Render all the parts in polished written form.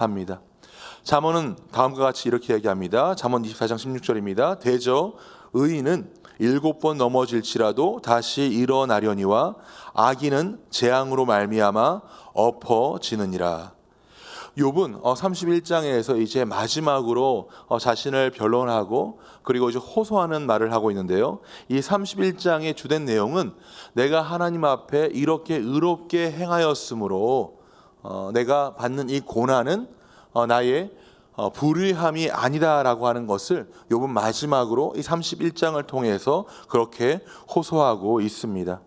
합니다. 잠언은 다음과 같이 이렇게 얘기합니다. 잠언 24장 16절입니다. 대저 의인은 7번 넘어질지라도 다시 일어나려니와 악인은 재앙으로 말미암아 엎어지느니라. 욥은 31장에서 이제 마지막으로 자신을 변론하고 그리고 이제 호소하는 말을 하고 있는데요. 이 31장의 주된 내용은 내가 하나님 앞에 이렇게 의롭게 행하였으므로 내가 받는 이 고난은 나의 불의함이 아니다라고 하는 것을 욥은 마지막으로 이 31장을 통해서 그렇게 호소하고 있습니다.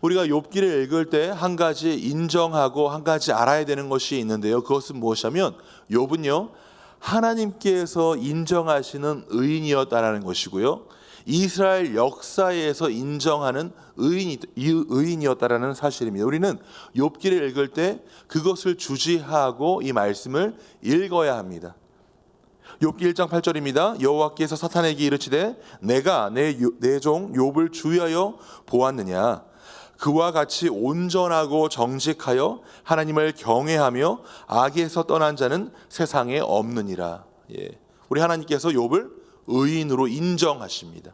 우리가 욥기를 읽을 때 한 가지 인정하고 한 가지 알아야 되는 것이 있는데요. 그것은 무엇이냐면 욥은요, 하나님께서 인정하시는 의인이었다라는 것이고요, 이스라엘 역사에서 인정하는 의인이었다라는 사실입니다. 우리는 욥기를 읽을 때 그것을 주지하고 이 말씀을 읽어야 합니다. 욥기 1장 8절입니다. 여호와께서 사탄에게 이르시되 내가 내 종 욥을 주의하여 보았느냐. 그와 같이 온전하고 정직하여 하나님을 경외하며 악에서 떠난 자는 세상에 없느니라. 우리 하나님께서 욥을 의인으로 인정하십니다.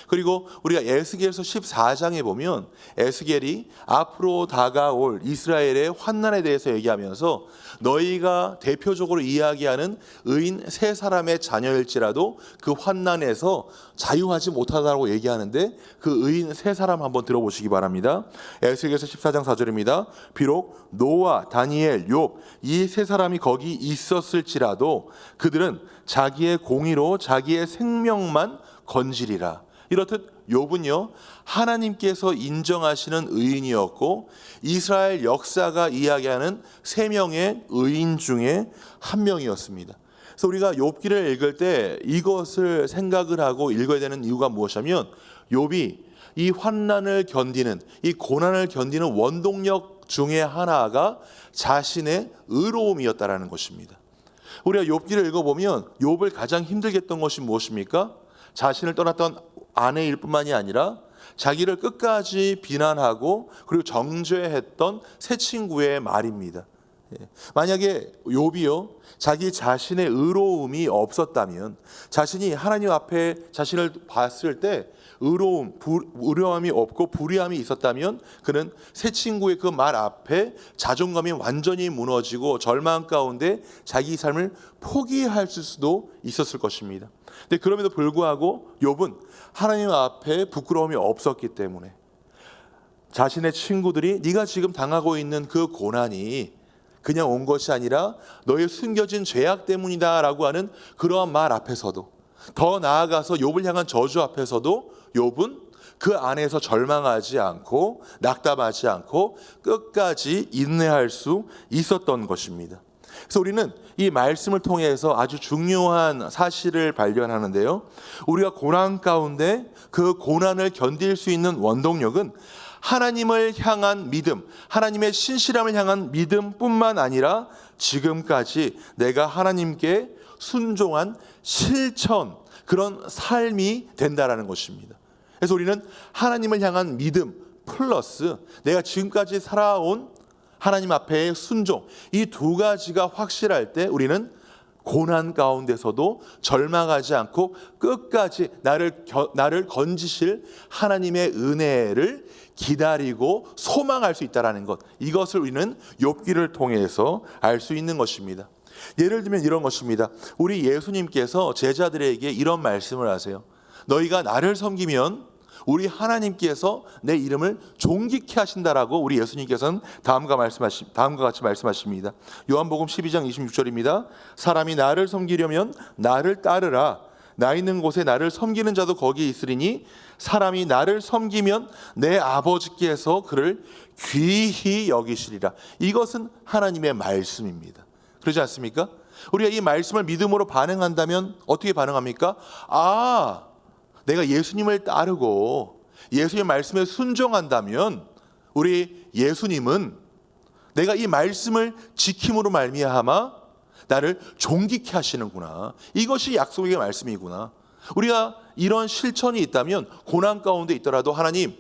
그리고 우리가 에스겔서 14장에 보면 에스겔이 앞으로 다가올 이스라엘의 환난에 대해서 얘기하면서 너희가 대표적으로 이야기하는 의인 세 사람의 자녀일지라도 그 환난에서 자유하지 못하다고 얘기하는데 그 의인 세 사람 한번 들어보시기 바랍니다. 에스겔서 14장 4절입니다. 비록 노아, 다니엘, 욥 이 세 사람이 거기 있었을지라도 그들은 자기의 공의로 자기의 생명만 건지리라. 이렇듯 욥은요, 하나님께서 인정하시는 의인이었고 이스라엘 역사가 이야기하는 세 명의 의인 중에 한 명이었습니다. 그래서 우리가 욥기를 읽을 때 이것을 생각을 하고 읽어야 되는 이유가 무엇이냐면 욥이 이 환난을 견디는, 이 고난을 견디는 원동력 중에 하나가 자신의 의로움이었다라는 것입니다. 우리가 욥기를 읽어보면 욥을 가장 힘들게 했던 것이 무엇입니까? 자신을 떠났던 아내일 뿐만이 아니라 자기를 끝까지 비난하고 그리고 정죄했던 새 친구의 말입니다. 만약에 욥이요, 자기 자신의 의로움이 없었다면, 자신이 하나님 앞에 자신을 봤을 때 의로움이 없고 불의함이 있었다면 그는 새 친구의 그 말 앞에 자존감이 완전히 무너지고 절망 가운데 자기 삶을 포기할 수도 있었을 것입니다. 근데 그럼에도 불구하고 욥은 하나님 앞에 부끄러움이 없었기 때문에 자신의 친구들이 네가 지금 당하고 있는 그 고난이 그냥 온 것이 아니라 너의 숨겨진 죄악 때문이다 라고 하는 그러한 말 앞에서도, 더 나아가서 욥을 향한 저주 앞에서도 욥은 그 안에서 절망하지 않고 낙담하지 않고 끝까지 인내할 수 있었던 것입니다. 그래서 우리는 이 말씀을 통해서 아주 중요한 사실을 발견하는데요. 우리가 고난 가운데 그 고난을 견딜 수 있는 원동력은 하나님을 향한 믿음, 하나님의 신실함을 향한 믿음뿐만 아니라 지금까지 내가 하나님께 순종한 실천, 그런 삶이 된다라는 것입니다. 그래서 우리는 하나님을 향한 믿음 플러스 내가 지금까지 살아온 하나님 앞에의 순종, 이 두 가지가 확실할 때 우리는 고난 가운데서도 절망하지 않고 끝까지 나를 건지실 하나님의 은혜를 기다리고 소망할 수 있다는 것, 이것을 우리는 욥기를 통해서 알 수 있는 것입니다. 예를 들면 이런 것입니다. 우리 예수님께서 제자들에게 이런 말씀을 하세요. 너희가 나를 섬기면 우리 하나님께서 내 이름을 존귀케 하신다라고 우리 예수님께서는 다음과 같이 말씀하십니다. 요한복음 12장 26절입니다. 사람이 나를 섬기려면 나를 따르라. 나 있는 곳에 나를 섬기는 자도 거기 있으리니 사람이 나를 섬기면 내 아버지께서 그를 귀히 여기시리라. 이것은 하나님의 말씀입니다. 그러지 않습니까? 우리가 이 말씀을 믿음으로 반응한다면 어떻게 반응합니까? 내가 예수님을 따르고 예수님의 말씀에 순종한다면 우리 예수님은 내가 이 말씀을 지킴으로 말미암아 나를 존귀케 하시는구나. 이것이 약속의 말씀이구나. 우리가 이런 실천이 있다면 고난 가운데 있더라도 하나님,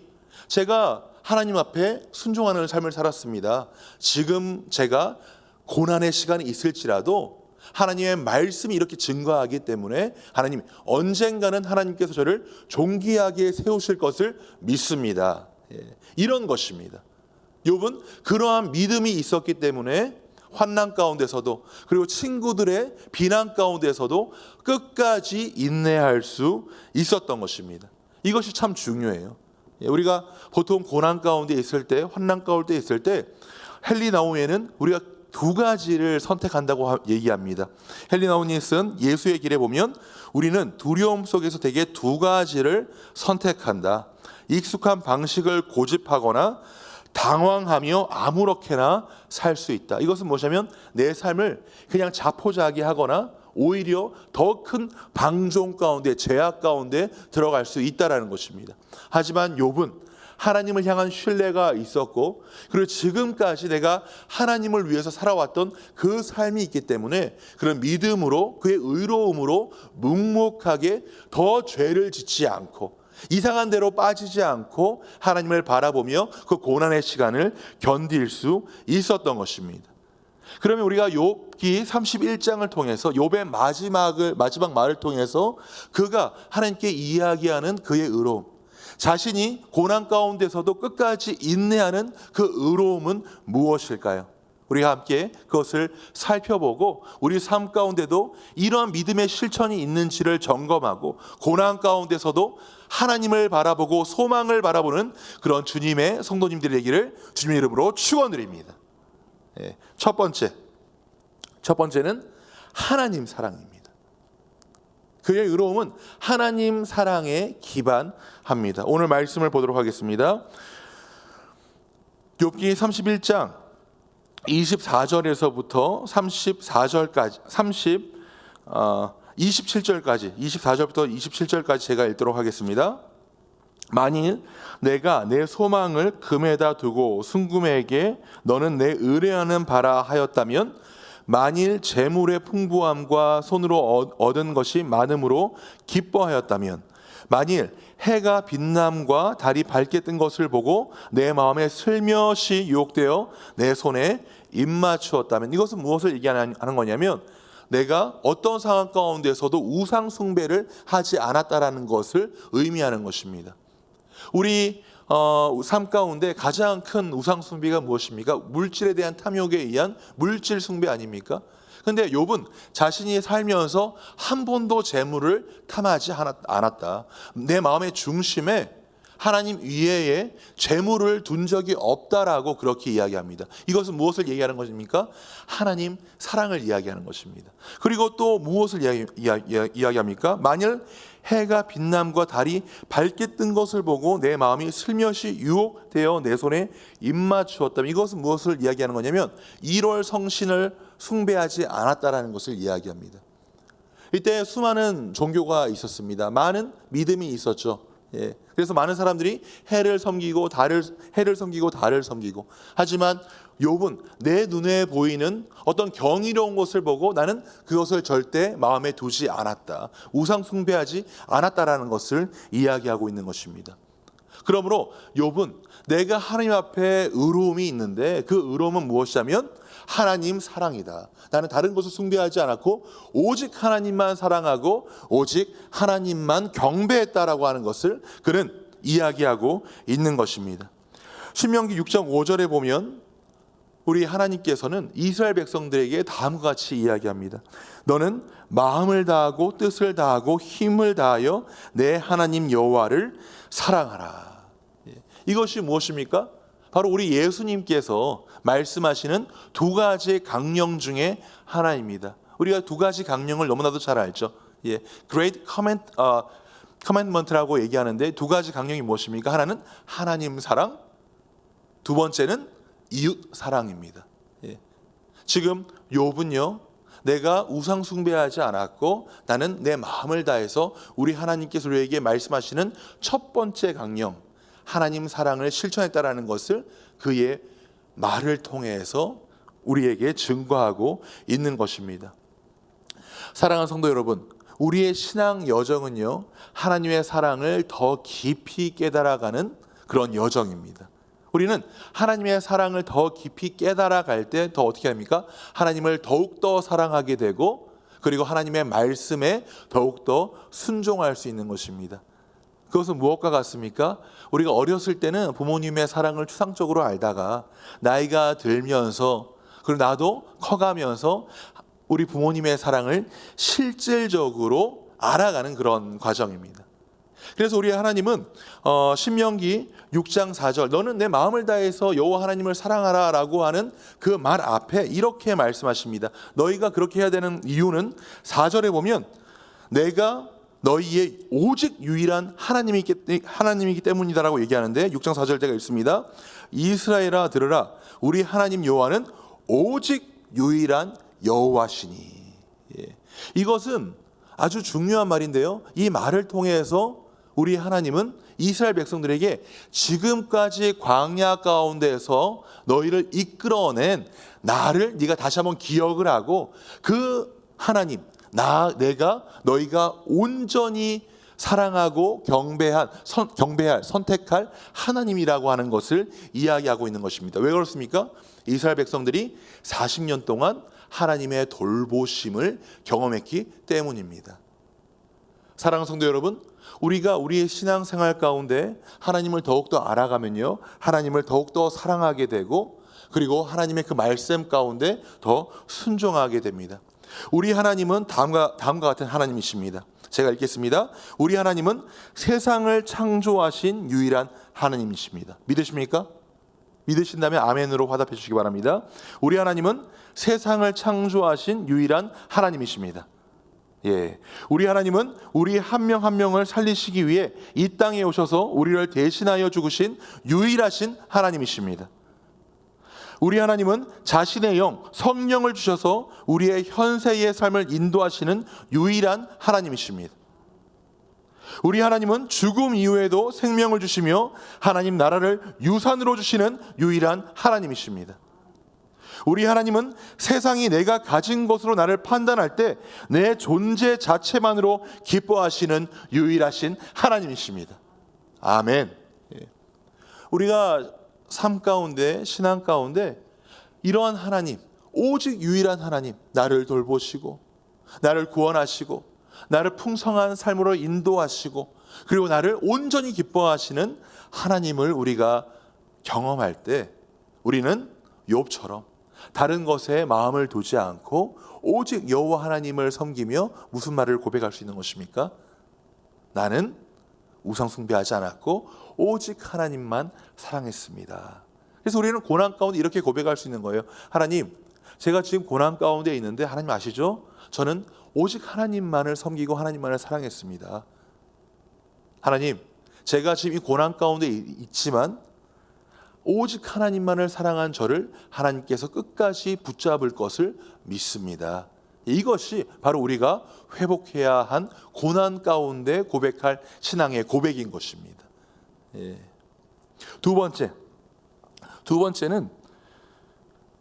제가 하나님 앞에 순종하는 삶을 살았습니다. 지금 제가 고난의 시간이 있을지라도 하나님의 말씀이 이렇게 증거하기 때문에 하나님 언젠가는 하나님께서 저를 존귀하게 세우실 것을 믿습니다. 이런 것입니다. 욥은 그러한 믿음이 있었기 때문에 환난 가운데서도 그리고 친구들의 비난 가운데서도 끝까지 인내할 수 있었던 것입니다. 이것이 참 중요해요. 우리가 보통 고난 가운데 있을 때, 환난 가운데 있을 때 헨리 나우에는 우리가 두 가지를 선택한다고 얘기합니다. 헨리 나우니 쓴 예수의 길에 보면 우리는 두려움 속에서 대개 두 가지를 선택한다. 익숙한 방식을 고집하거나 당황하며 아무렇게나 살 수 있다. 이것은 무엇이냐면 내 삶을 그냥 자포자기하거나 오히려 더 큰 방종 가운데, 죄악 가운데 들어갈 수 있다라는 것입니다. 하지만 욥은 하나님을 향한 신뢰가 있었고 그리고 지금까지 내가 하나님을 위해서 살아왔던 그 삶이 있기 때문에 그런 믿음으로 그의 의로움으로 묵묵하게 더 죄를 짓지 않고 이상한 데로 빠지지 않고 하나님을 바라보며 그 고난의 시간을 견딜 수 있었던 것입니다. 그러면 우리가 욥기 31장을 통해서 욥의 마지막 말을 통해서 그가 하나님께 이야기하는 그의 의로움, 자신이 고난 가운데서도 끝까지 인내하는 그 의로움은 무엇일까요? 우리가 함께 그것을 살펴보고 우리 삶 가운데도 이러한 믿음의 실천이 있는지를 점검하고 고난 가운데서도 하나님을 바라보고 소망을 바라보는 그런 주님의 성도님들이 되기를 주님의 이름으로 축원드립니다. 첫 번째는 하나님 사랑입니다. 그의 의로움은 하나님 사랑에 기반합니다. 오늘 말씀을 보도록 하겠습니다. 욥기 31장 24절에서부터 34절까지 27절까지 24절부터 27절까지 제가 읽도록 하겠습니다. 만일 내가 내 소망을 금에다 두고 순금에게 너는 내 의뢰하는 바라 하였다면 만일 재물의 풍부함과 손으로 얻은 것이 많음으로 기뻐하였다면 만일 해가 빛남과 달이 밝게 뜬 것을 보고 내 마음에 슬며시 유혹되어 내 손에 입맞추었다면 이것은 무엇을 얘기하는 거냐면 내가 어떤 상황 가운데서도 우상 숭배를 하지 않았다라는 것을 의미하는 것입니다. 우리 삶 가운데 가장 큰 우상 숭배가 무엇입니까? 물질에 대한 탐욕에 의한 물질 숭배 아닙니까? 근데 욥은 자신이 살면서 한 번도 재물을 탐하지 않았다. 내 마음의 중심에 하나님 위에 재물을 둔 적이 없다라고 그렇게 이야기합니다. 이것은 무엇을 얘기하는 것입니까? 하나님 사랑을 이야기하는 것입니다. 그리고 또 무엇을 이야기합니까? 만일 해가 빛남과 달이 밝게 뜬 것을 보고 내 마음이 슬며시 유혹되어 내 손에 입맞추었다면 이것은 무엇을 이야기하는 거냐면 1월 성신을 숭배하지 않았다라는 것을 이야기합니다. 이때 수많은 종교가 있었습니다. 많은 믿음이 있었죠. 그래서 많은 사람들이 해를 섬기고 달을 섬기고 하지만 욥은 내 눈에 보이는 어떤 경이로운 것을 보고 나는 그것을 절대 마음에 두지 않았다. 우상 숭배하지 않았다라는 것을 이야기하고 있는 것입니다. 그러므로 욥은 내가 하나님 앞에 의로움이 있는데 그 의로움은 무엇이냐면 하나님 사랑이다. 나는 다른 것을 숭배하지 않았고 오직 하나님만 사랑하고 오직 하나님만 경배했다라고 하는 것을 그는 이야기하고 있는 것입니다. 신명기 6장 5절에 보면 우리 하나님께서는 이스라엘 백성들에게 다음과 같이 이야기합니다. 너는 마음을 다하고 뜻을 다하고 힘을 다하여 내 하나님 여호와를 사랑하라. 이것이 무엇입니까? 바로 우리 예수님께서 말씀하시는 두 가지 강령 중에 하나입니다. 우리가 두 가지 강령을 너무나도 잘 알죠. Great Commandment라고 얘기하는데 두 가지 강령이 무엇입니까? 하나는 하나님 사랑, 두 번째는 이웃 사랑입니다. 지금 욥은요, 내가 우상 숭배하지 않았고 나는 내 마음을 다해서 우리 하나님께서 우리에게 말씀하시는 첫 번째 강령, 하나님 사랑을 실천했다라는 것을 그의 말을 통해서 우리에게 증거하고 있는 것입니다. 사랑하는 성도 여러분, 우리의 신앙 여정은요, 하나님의 사랑을 더 깊이 깨달아가는 그런 여정입니다. 우리는 하나님의 사랑을 더 깊이 깨달아 갈 때 더 어떻게 합니까? 하나님을 더욱더 사랑하게 되고 그리고 하나님의 말씀에 더욱더 순종할 수 있는 것입니다. 그것은 무엇과 같습니까? 우리가 어렸을 때는 부모님의 사랑을 추상적으로 알다가 나이가 들면서 그리고 나도 커가면서 우리 부모님의 사랑을 실질적으로 알아가는 그런 과정입니다. 그래서 우리 하나님은 신명기 6장 4절 너는 내 마음을 다해서 여호와 하나님을 사랑하라 라고 하는 그 말 앞에 이렇게 말씀하십니다. 너희가 그렇게 해야 되는 이유는 4절에 보면 내가 너희의 오직 유일한 하나님이기 때문이다라고 얘기하는데 6장 4절 제가 읽습니다. 이스라엘아 들으라 우리 하나님 여호와는 오직 유일한 여호와시니. 이것은 아주 중요한 말인데요. 이 말을 통해서 우리 하나님은 이스라엘 백성들에게 지금까지 광야 가운데서 너희를 이끌어낸 나를 네가 다시 한번 기억을 하고 그 하나님 내가 너희가 온전히 사랑하고 경배할 선택할 하나님이라고 하는 것을 이야기하고 있는 것입니다. 왜 그렇습니까? 이스라엘 백성들이 40년 동안 하나님의 돌보심을 경험했기 때문입니다. 사랑하는 성도 여러분, 우리가 우리의 신앙생활 가운데 하나님을 더욱더 알아가면요, 하나님을 더욱더 사랑하게 되고 그리고 하나님의 그 말씀 가운데 더 순종하게 됩니다. 우리 하나님은 다음과 같은 하나님이십니다. 제가 읽겠습니다. 우리 하나님은 세상을 창조하신 유일한 하나님이십니다. 믿으십니까? 믿으신다면 아멘으로 화답해 주시기 바랍니다. 우리 하나님은 세상을 창조하신 유일한 하나님이십니다. 우리 하나님은 우리 한 명 한 명을 살리시기 위해 이 땅에 오셔서 우리를 대신하여 죽으신 유일하신 하나님이십니다. 우리 하나님은 자신의 영, 성령을 주셔서 우리의 현세의 삶을 인도하시는 유일한 하나님이십니다. 우리 하나님은 죽음 이후에도 생명을 주시며 하나님 나라를 유산으로 주시는 유일한 하나님이십니다. 우리 하나님은 세상이 내가 가진 것으로 나를 판단할 때 내 존재 자체만으로 기뻐하시는 유일하신 하나님이십니다. 아멘. 우리가 삶 가운데, 신앙 가운데 이러한 하나님, 오직 유일한 하나님, 나를 돌보시고 나를 구원하시고 나를 풍성한 삶으로 인도하시고 그리고 나를 온전히 기뻐하시는 하나님을 우리가 경험할 때 우리는 욥처럼 다른 것에 마음을 두지 않고 오직 여호와 하나님을 섬기며 무슨 말을 고백할 수 있는 것입니까? 나는 우상 숭배하지 않았고 오직 하나님만 사랑했습니다. 그래서 우리는 고난 가운데 이렇게 고백할 수 있는 거예요. 하나님, 제가 지금 고난 가운데 있는데 하나님 아시죠? 저는 오직 하나님만을 섬기고 하나님만을 사랑했습니다. 하나님, 제가 지금 이 고난 가운데 있지만 오직 하나님만을 사랑한 저를 하나님께서 끝까지 붙잡을 것을 믿습니다. 이것이 바로 우리가 회복해야 한 고난 가운데 고백할 신앙의 고백인 것입니다. 두 번째는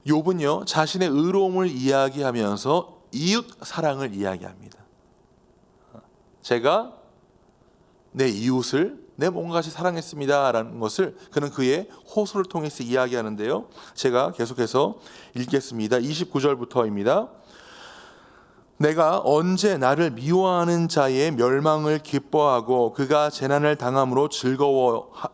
욥은요 자신의 의로움을 이야기하면서 이웃 사랑을 이야기합니다. 제가 내 이웃을 내 몸과 같이 사랑했습니다라는 것을 그는 그의 호소를 통해서 이야기하는데요. 제가 계속해서 읽겠습니다. 29절부터입니다. 내가 언제 나를 미워하는 자의 멸망을 기뻐하고 그가 재난을 당함으로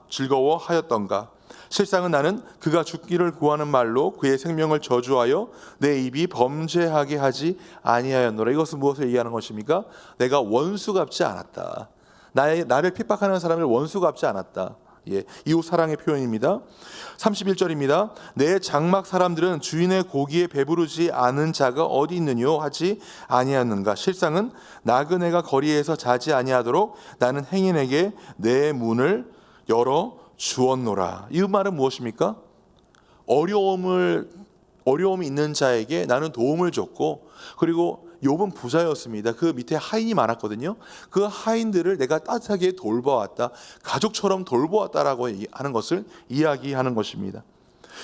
즐거워하였던가. 실상은 나는 그가 죽기를 구하는 말로 그의 생명을 저주하여 내 입이 범죄하게 하지 아니하였노라. 이것은 무엇을 얘기하는 것입니까? 내가 원수 갚지 않았다. 나를 핍박하는 사람을 원수 갚지 않았다. 이웃 사랑의 표현입니다. 31절입니다. 내 장막 사람들은 주인의 고기에 배부르지 않은 자가 어디 있느뇨 하지 아니하는가. 실상은 나그네가 거리에서 자지 아니하도록 나는 행인에게 내 문을 열어 주었노라. 이 말은 무엇입니까? 어려움이 있는 자에게 나는 도움을 줬고 그리고 욥은 부자였습니다. 그 밑에 하인이 많았거든요. 그 하인들을 내가 따뜻하게 돌보았다. 가족처럼 돌보았다라고 하는 것을 이야기하는 것입니다.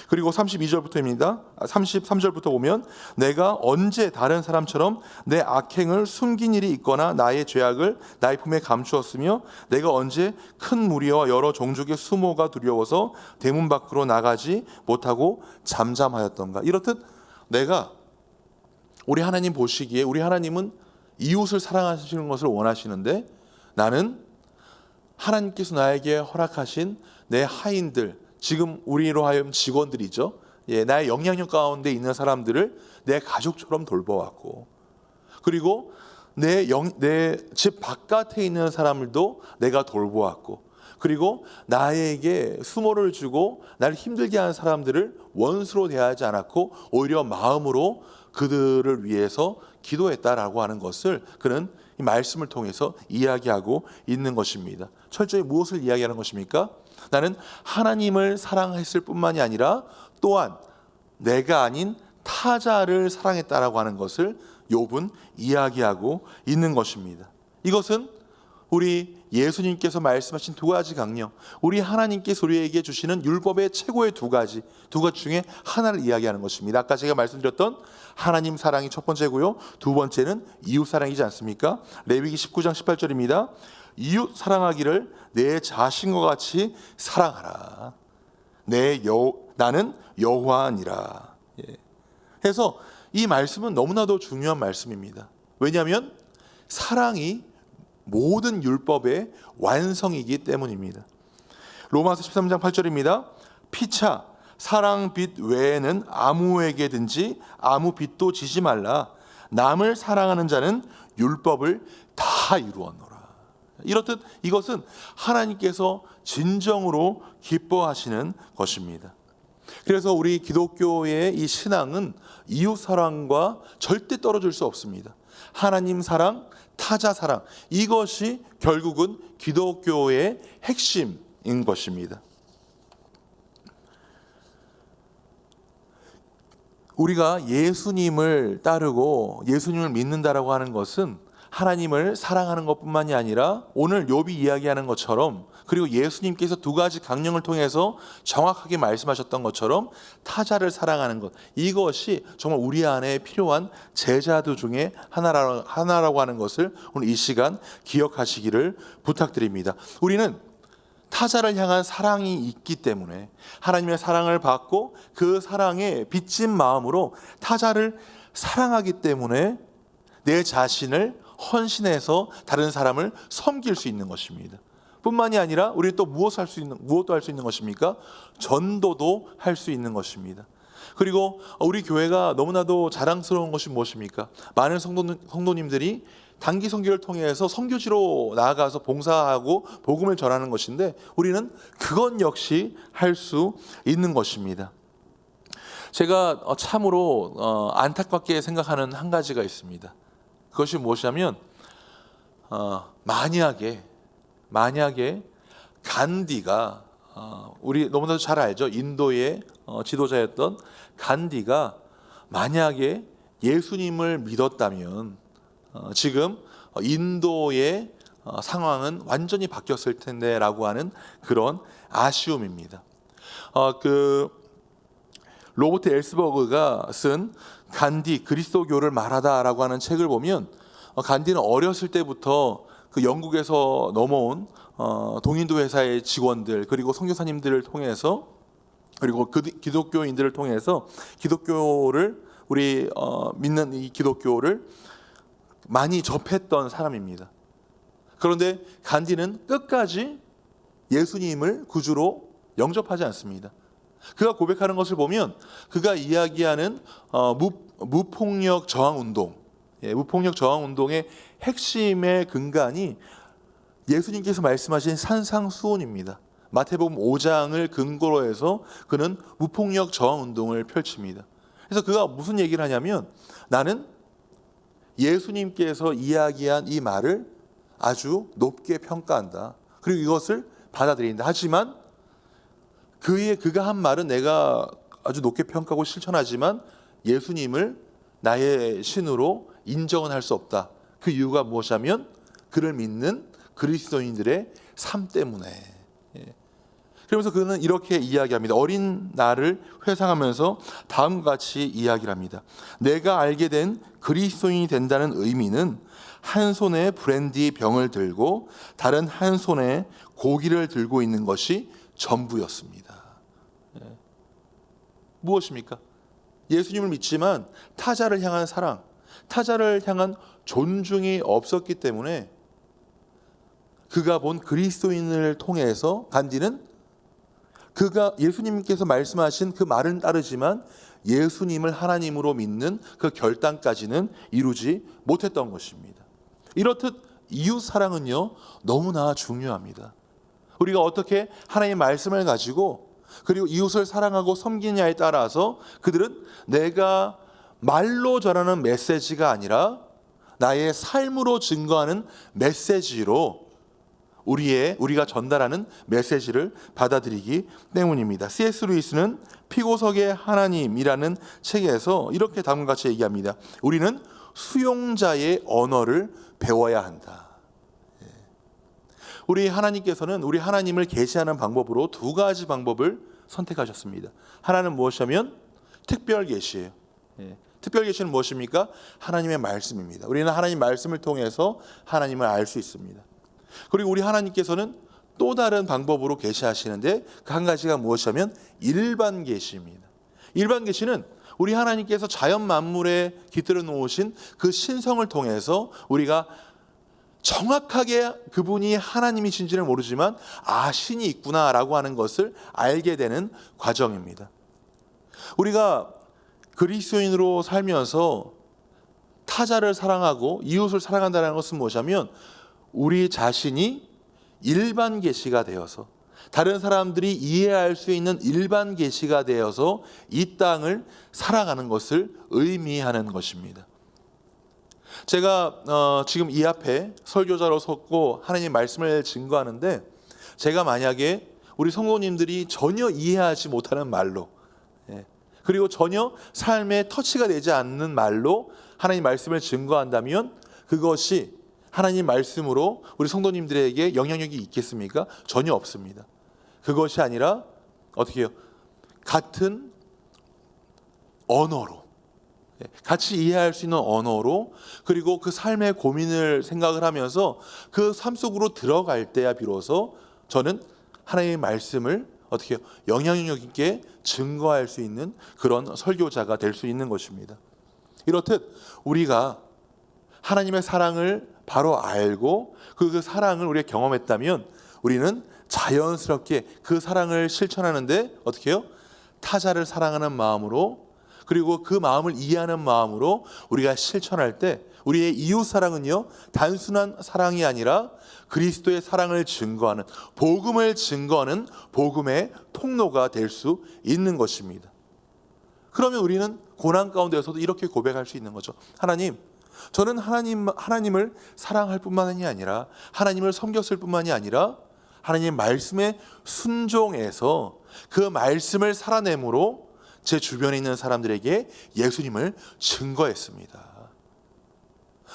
그리고 32절부터입니다. 33절부터 보면 내가 언제 다른 사람처럼 내 악행을 숨긴 일이 있거나 나의 죄악을 나의 품에 감추었으며 내가 언제 큰 무리와 여러 종족의 수모가 두려워서 대문 밖으로 나가지 못하고 잠잠하였던가. 이렇듯 내가 우리 하나님 보시기에 우리 하나님은 이웃을 사랑하시는 것을 원하시는데 나는 하나님께서 나에게 허락하신 내 하인들, 지금 우리로 하여금 직원들이죠. 나의 영향력 가운데 있는 사람들을 내 가족처럼 돌보았고, 그리고 내 집 바깥에 있는 사람들도 내가 돌보았고, 그리고 나에게 수모를 주고 나를 힘들게 하는 사람들을 원수로 대하지 않았고 오히려 마음으로 그들을 위해서 기도했다라고 하는 것을 그는 이 말씀을 통해서 이야기하고 있는 것입니다. 철저히 무엇을 이야기하는 것입니까? 나는 하나님을 사랑했을 뿐만이 아니라 또한 내가 아닌 타자를 사랑했다라고 하는 것을 욥은 이야기하고 있는 것입니다. 이것은 우리 예수님께서 말씀하신 두 가지 강령, 우리 하나님께서 우리에게 주시는 율법의 최고의 두 가지 중에 하나를 이야기하는 것입니다. 아까 제가 말씀드렸던 하나님 사랑이 첫 번째고요, 두 번째는 이웃 사랑이지 않습니까? 레위기 19장 18절입니다. 이웃 사랑하기를 내 자신과 같이 사랑하라. 나는 여호와니라. 그래서 이 말씀은 너무나도 중요한 말씀입니다. 왜냐하면 사랑이 모든 율법의 완성이기 때문입니다. 로마서 13장 8절입니다. 피차 사랑 빚 외에는 아무에게든지 아무 빚도 지지 말라. 남을 사랑하는 자는 율법을 다 이루었노라. 이렇듯 이것은 하나님께서 진정으로 기뻐하시는 것입니다. 그래서 우리 기독교의 이 신앙은 이웃 사랑과 절대 떨어질 수 없습니다. 하나님 사랑, 타자 사랑, 이것이 결국은 기독교의 핵심인 것입니다. 우리가 예수님을 따르고 예수님을 믿는다라고 하는 것은 하나님을 사랑하는 것뿐만이 아니라 오늘 욥이 이야기하는 것처럼, 그리고 예수님께서 두 가지 강령을 통해서 정확하게 말씀하셨던 것처럼 타자를 사랑하는 것, 이것이 정말 우리 안에 필요한 제자도 중에 하나라고 하는 것을 오늘 이 시간 기억하시기를 부탁드립니다. 우리는 타자를 향한 사랑이 있기 때문에 하나님의 사랑을 받고 그 사랑에 빚진 마음으로 타자를 사랑하기 때문에 내 자신을 헌신해서 다른 사람을 섬길 수 있는 것입니다. 뿐만이 아니라 우리 또 무엇도 할 수 있는 것입니까? 전도도 할 수 있는 것입니다. 그리고 우리 교회가 너무나도 자랑스러운 것이 무엇입니까? 많은 성도님들이 단기 선교를 통해서 선교지로 나아가서 봉사하고 복음을 전하는 것인데 우리는 그것 역시 할 수 있는 것입니다. 제가 참으로 안타깝게 생각하는 한 가지가 있습니다. 그것이 무엇이냐면 만약에 간디가 우리 너무나도 잘 알죠. 인도의 지도자였던 간디가 만약에 예수님을 믿었다면 지금 인도의 상황은 완전히 바뀌었을 텐데라고 하는 그런 아쉬움입니다. 로버트 엘스버그가 쓴 간디 그리스도교를 말하다라고 하는 책을 보면 간디는 어렸을 때부터 그 영국에서 넘어온 동인도 회사의 직원들 그리고 선교사님들을 통해서 그리고 그 기독교인들을 통해서 기독교를 우리 믿는 이 기독교를 많이 접했던 사람입니다. 그런데 간디는 끝까지 예수님을 구주로 영접하지 않습니다. 그가 고백하는 것을 보면 그가 이야기하는 무폭력 저항 운동, 무폭력 저항 운동의 핵심의 근간이 예수님께서 말씀하신 산상수훈입니다. 마태복음 5장을 근거로 해서 그는 무폭력 저항 운동을 펼칩니다. 그래서 그가 무슨 얘기를 하냐면 나는 예수님께서 이야기한 이 말을 아주 높게 평가한다. 그리고 이것을 받아들인다. 하지만 그가 한 말은 내가 아주 높게 평가하고 실천하지만 예수님을 나의 신으로 인정은 할 수 없다. 그 이유가 무엇이냐면 그를 믿는 그리스도인들의 삶 때문에. 그러면서 그는 이렇게 이야기합니다. 어린 나를 회상하면서 다음과 같이 이야기를 합니다. 내가 알게 된 그리스도인이 된다는 의미는 한 손에 브랜디 병을 들고 다른 한 손에 고기를 들고 있는 것이 전부였습니다. 무엇입니까? 예수님을 믿지만 타자를 향한 사랑, 타자를 향한 존중이 없었기 때문에 그가 본 그리스도인을 통해서 간디는 그가 예수님께서 말씀하신 그 말은 따르지만 예수님을 하나님으로 믿는 그 결단까지는 이루지 못했던 것입니다. 이렇듯 이웃 사랑은요 너무나 중요합니다. 우리가 어떻게 하나님의 말씀을 가지고 그리고 이웃을 사랑하고 섬기냐에 따라서 그들은 내가 말로 전하는 메시지가 아니라 나의 삶으로 증거하는 메시지로 우리가 전달하는 메시지를 받아들이기 때문입니다. C.S. 루이스는 피고석의 하나님이라는 책에서 이렇게 다음과 같이 얘기합니다. 우리는 수용자의 언어를 배워야 한다. 우리 하나님께서는 우리 하나님을 계시하는 방법으로 두 가지 방법을 선택하셨습니다. 하나는 무엇이냐면 특별 계시예요. 특별 계시는 무엇입니까? 하나님의 말씀입니다. 우리는 하나님 말씀을 통해서 하나님을 알 수 있습니다. 그리고 우리 하나님께서는 또 다른 방법으로 계시하시는데 그 한 가지가 무엇이냐면 일반 계시입니다. 일반 계시는 우리 하나님께서 자연 만물에 깃들어 놓으신 그 신성을 통해서 우리가 정확하게 그분이 하나님이신지는 모르지만 신이 있구나라고 하는 것을 알게 되는 과정입니다. 우리가 그리스도인으로 살면서 타자를 사랑하고 이웃을 사랑한다는 것은 무엇이냐면 우리 자신이 일반 계시가 되어서 다른 사람들이 이해할 수 있는 일반 계시가 되어서 이 땅을 살아가는 것을 의미하는 것입니다. 제가 지금 이 앞에 설교자로 섰고 하나님의 말씀을 증거하는데 제가 만약에 우리 성도님들이 전혀 이해하지 못하는 말로 그리고 전혀 삶에 터치가 되지 않는 말로 하나님 말씀을 증거한다면 그것이 하나님 말씀으로 우리 성도님들에게 영향력이 있겠습니까? 전혀 없습니다. 그것이 아니라 어떻게 해요? 같은 언어로 같이 이해할 수 있는 언어로 그리고 그 삶의 고민을 생각을 하면서 그 삶 속으로 들어갈 때야 비로소 저는 하나님의 말씀을 어떻게 해요? 영향력 있게 증거할 수 있는 그런 설교자가 될 수 있는 것입니다. 이렇듯 우리가 하나님의 사랑을 바로 알고 그 사랑을 우리가 경험했다면 우리는 자연스럽게 그 사랑을 실천하는데 어떻게 해요? 타자를 사랑하는 마음으로 그리고 그 마음을 이해하는 마음으로 우리가 실천할 때 우리의 이웃 사랑은요 단순한 사랑이 아니라 그리스도의 사랑을 증거하는 복음을 증거하는 복음의 통로가 될 수 있는 것입니다. 그러면 우리는 고난 가운데서도 이렇게 고백할 수 있는 거죠. 하나님, 저는 하나님을 사랑할 뿐만이 아니라 하나님을 섬겼을 뿐만이 아니라 하나님의 말씀에 순종해서 그 말씀을 살아내므로 제 주변에 있는 사람들에게 예수님을 증거했습니다.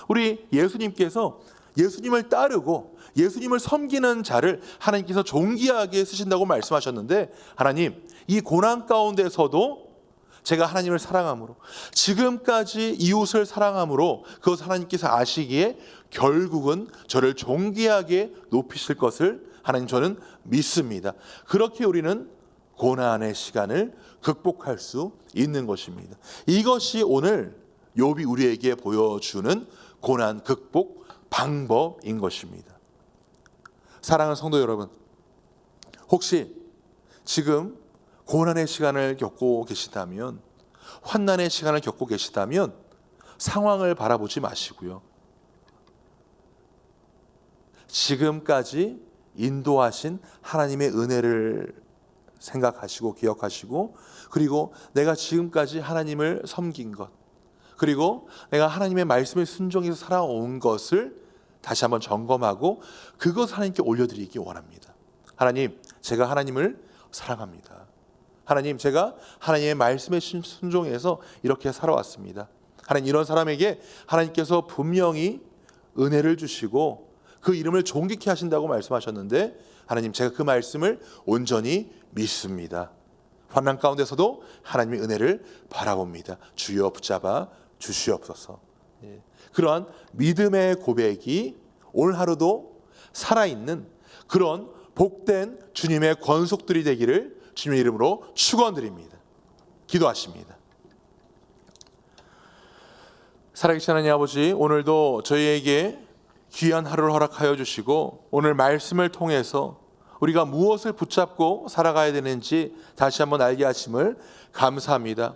우리 예수님께서 예수님을 따르고 예수님을 섬기는 자를 하나님께서 존귀하게 쓰신다고 말씀하셨는데 하나님, 이 고난 가운데서도 제가 하나님을 사랑함으로 지금까지 이웃을 사랑함으로 그것을 하나님께서 아시기에 결국은 저를 존귀하게 높이실 것을 하나님 저는 믿습니다. 그렇게 우리는 고난의 시간을 극복할 수 있는 것입니다. 이것이 오늘 욥이 우리에게 보여주는 고난 극복 방법인 것입니다. 사랑하는 성도 여러분, 혹시 지금 고난의 시간을 겪고 계시다면, 환난의 시간을 겪고 계시다면 상황을 바라보지 마시고요. 지금까지 인도하신 하나님의 은혜를 생각하시고 기억하시고 그리고 내가 지금까지 하나님을 섬긴 것 그리고 내가 하나님의 말씀에 순종해서 살아온 것을 다시 한번 점검하고 그것을 하나님께 올려드리기 원합니다. 하나님, 제가 하나님을 사랑합니다. 하나님, 제가 하나님의 말씀에 순종해서 이렇게 살아왔습니다. 하나님, 이런 사람에게 하나님께서 분명히 은혜를 주시고 그 이름을 존귀케 하신다고 말씀하셨는데 하나님, 제가 그 말씀을 온전히 믿습니다. 환난 가운데서도 하나님의 은혜를 바라봅니다. 주여 붙잡아 주시옵소서. 그러한 믿음의 고백이 오늘 하루도 살아있는 그런 복된 주님의 권속들이 되기를 주님의 이름으로 축원드립니다. 기도하십니다. 살아계신 하나님 아버지, 오늘도 저희에게 귀한 하루를 허락하여 주시고 오늘 말씀을 통해서 우리가 무엇을 붙잡고 살아가야 되는지 다시 한번 알게 하심을 감사합니다.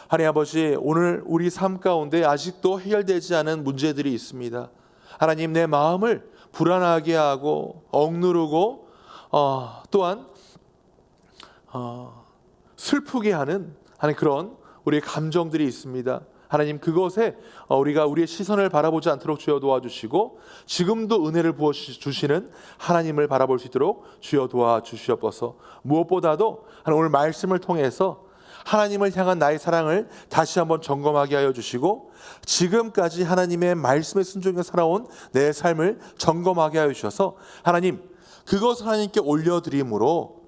하나님 아버지, 오늘 우리 삶 가운데 아직도 해결되지 않은 문제들이 있습니다. 하나님, 내 마음을 불안하게 하고 억누르고 또한 슬프게 하는 그런 우리의 감정들이 있습니다. 하나님, 그것에 우리가 우리의 시선을 바라보지 않도록 주여 도와주시고 지금도 은혜를 부어주시는 하나님을 바라볼 수 있도록 주여 도와주시옵소서. 무엇보다도 오늘 말씀을 통해서 하나님을 향한 나의 사랑을 다시 한번 점검하게 하여 주시고 지금까지 하나님의 말씀에 순종해 살아온 내 삶을 점검하게 하여 주셔서 하나님, 그것을 하나님께 올려드림으로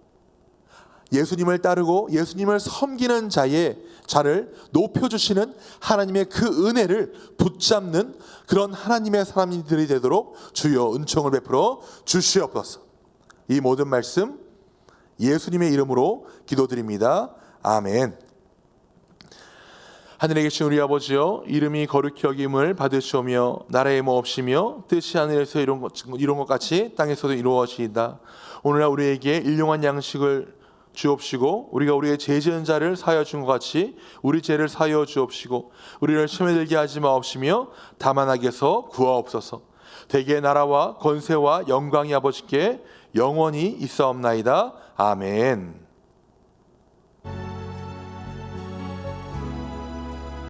예수님을 따르고 예수님을 섬기는 자를 높여주시는 하나님의 그 은혜를 붙잡는 그런 하나님의 사람들이 되도록 주여 은총을 베풀어 주시옵소서. 이 모든 말씀 예수님의 이름으로 기도드립니다. 아멘. 하늘에 계신 우리 아버지여, 이름이 거룩히 여김을 받으시오며 나라의 몫이며 뜻이 하늘에서 이룬 것 같이 땅에서도 이루어지이다. 오늘날 우리에게 일용할 양식을 주옵시고 우리가 우리의 죄 지은 자를 사하여 준 것 같이 우리 죄를 사하여 주옵시고 우리를 시험에 들게 하지 마옵시며 다만 악에서 구하옵소서. 대개의 나라와 권세와 영광이 아버지께 영원히 있사옵나이다. 아멘.